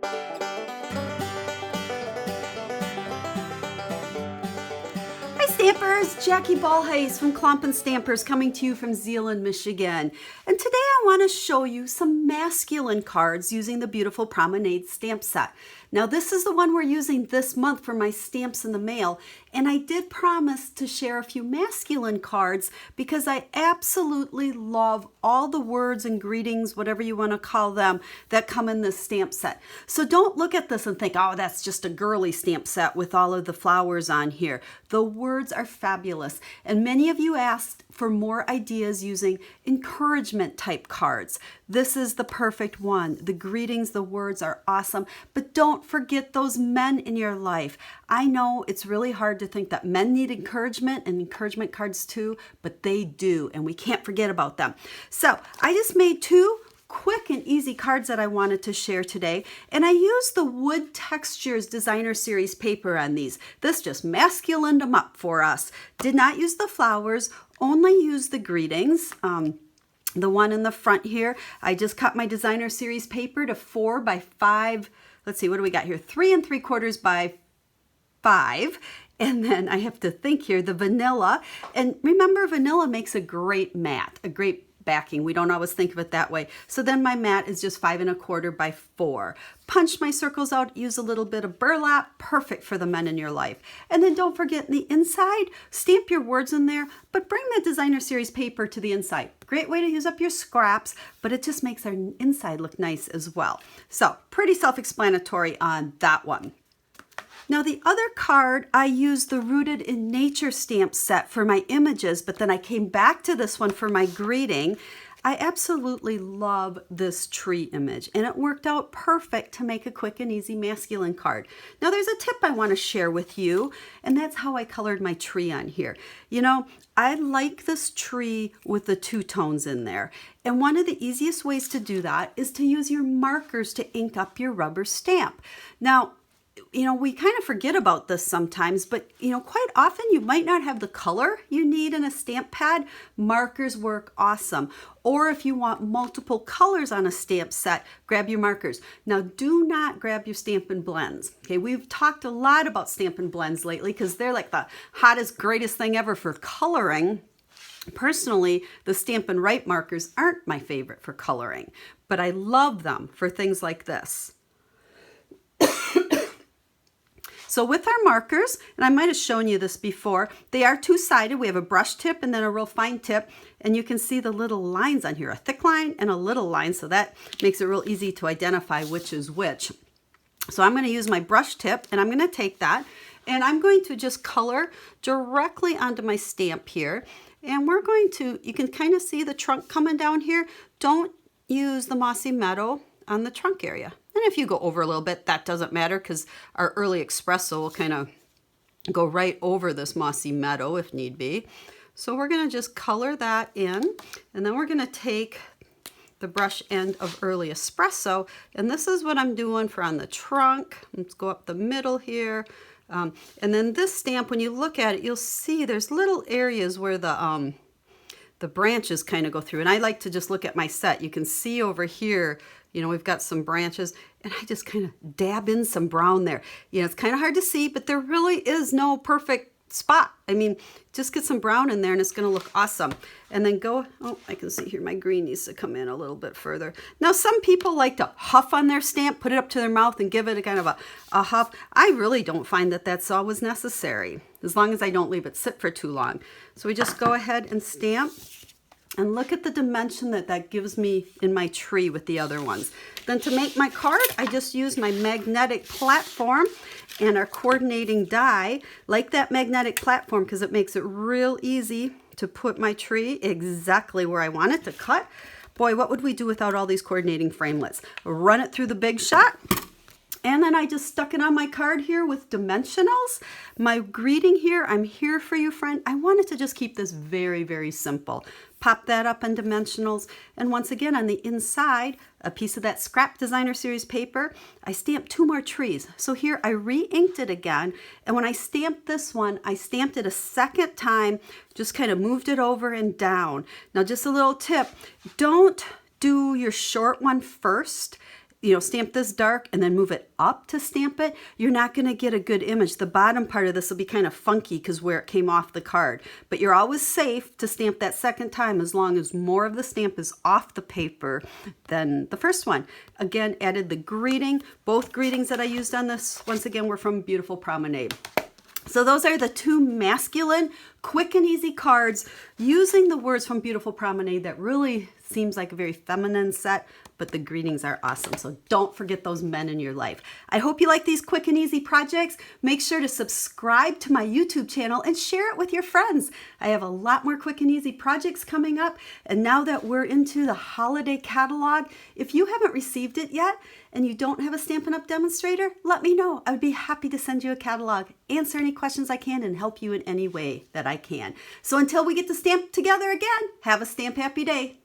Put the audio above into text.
Hi Stampers, Jackie Bolhuis from Klompen Stampers coming to you from Zeeland, Michigan. And today I want to show you some masculine cards using the Beautiful Promenade stamp set. Now this is the one we're using this month for my stamps in the mail, and I did promise to share a few masculine cards because I absolutely love all the words and greetings, whatever you want to call them, that come in this stamp set. So don't look at this and think, oh, that's just a girly stamp set with all of the flowers on here. The words are fabulous, and many of you asked for more ideas using encouragement type cards. This is the perfect one. The greetings, the words are awesome, but don't forget those men in your life. I know it's really hard to think that men need encouragement and encouragement cards too, but they do, and we can't forget about them. So I just made two quick and easy cards that I wanted to share today, and I used the Wood Textures Designer Series paper on these. This just masculined them up for us. Did not use the flowers, only used the greetings. The one in the front here, I just cut my Designer Series paper to 4 by 5. Let's see, what do we got here? 3 3/4 by 5. And then I have to think here, the vanilla. And remember, vanilla makes a great mat, a great backing. We don't always think of it that way. So then my mat is just 5 1/4 by 4. Punch my circles out, use a little bit of burlap, perfect for the men in your life. And then don't forget the inside, stamp your words in there, but bring the Designer Series paper to the inside. Great way to use up your scraps, but it just makes our inside look nice as well. So pretty self-explanatory on that one. Now the other card, I used the Rooted in Nature stamp set for my images, but then I came back to this one for my greeting. I absolutely love this tree image, and it worked out perfect to make a quick and easy masculine card. Now there's a tip I want to share with you, and that's how I colored my tree on here. You know, I like this tree with the two tones in there, and one of the easiest ways to do that is to use your markers to ink up your rubber stamp. Now, you know, we kind of forget about this sometimes, but quite often you might not have the color you need in a stamp pad. Markers work awesome. Or if you want multiple colors on a stamp set, grab your markers. Now do not grab your Stampin' Blends. Okay, we've talked a lot about Stampin' Blends lately because they're like the hottest, greatest thing ever for coloring. Personally, the Stampin' Write markers aren't my favorite for coloring, but I love them for things like this. So with our markers, and I might have shown you this before, they are two-sided. We have a brush tip and then a real fine tip, and you can see the little lines on here, a thick line and a little line, so that makes it real easy to identify which is which. So I'm going to use my brush tip, and I'm going to take that, and I'm going to just color directly onto my stamp here, and we're going to, you can kind of see the trunk coming down here. Don't use the Mossy Meadow on the trunk area. And if you go over a little bit, that doesn't matter because our early espresso will kind of go right over this Mossy Meadow if need be. So we're going to just color that in, and then we're going to take the brush end of early espresso, and this is what I'm doing for on the trunk. Let's go up the middle here. And then this stamp, when you look at it, you'll see there's little areas where the branches kind of go through. And I like to just look at my set. You can see over here, we've got some branches, and I just kind of dab in some brown there. It's kind of hard to see, but there really is no perfect spot. I mean, just get some brown in there and it's going to look awesome. And then go, oh, I can see here my green needs to come in a little bit further. Now, some people like to huff on their stamp, put it up to their mouth and give it a kind of a huff. I really don't find that that's always necessary, as long as I don't leave it sit for too long. So we just go ahead and stamp. And look at the dimension that gives me in my tree with the other ones. Then to make my card, I just use my magnetic platform and our coordinating die, like that magnetic platform, because it makes it real easy to put my tree exactly where I want it to cut. Boy, what would we do without all these coordinating framelits? Run it through the Big Shot. And then I just stuck it on my card here with dimensionals. My greeting here, I'm here for you, friend. I wanted to just keep this very, very simple. Pop that up in dimensionals. And once again, on the inside, a piece of that scrap Designer Series paper, I stamped 2 more trees. So here I re-inked it again. And when I stamped this one, I stamped it a second time, just kind of moved it over and down. Now, just a little tip, don't do your short one first. stamp this dark and then move it up to stamp it, you're not going to get a good image. The bottom part of this will be kind of funky because where it came off the card. But you're always safe to stamp that second time as long as more of the stamp is off the paper than the first one. Again, added the greeting. Both greetings that I used on this, once again, were from Beautiful Promenade. So those are the two masculine, quick and easy cards using the words from Beautiful Promenade that really seems like a very feminine set, but the greetings are awesome. So don't forget those men in your life. I hope you like these quick and easy projects. Make sure to subscribe to my YouTube channel and share it with your friends. I have a lot more quick and easy projects coming up. And now that we're into the holiday catalog, if you haven't received it yet and you don't have a Stampin' Up! Demonstrator, let me know. I would be happy to send you a catalog, answer any questions I can, and help you in any way that I can. So until we get to stamp together again, have a stamp happy day.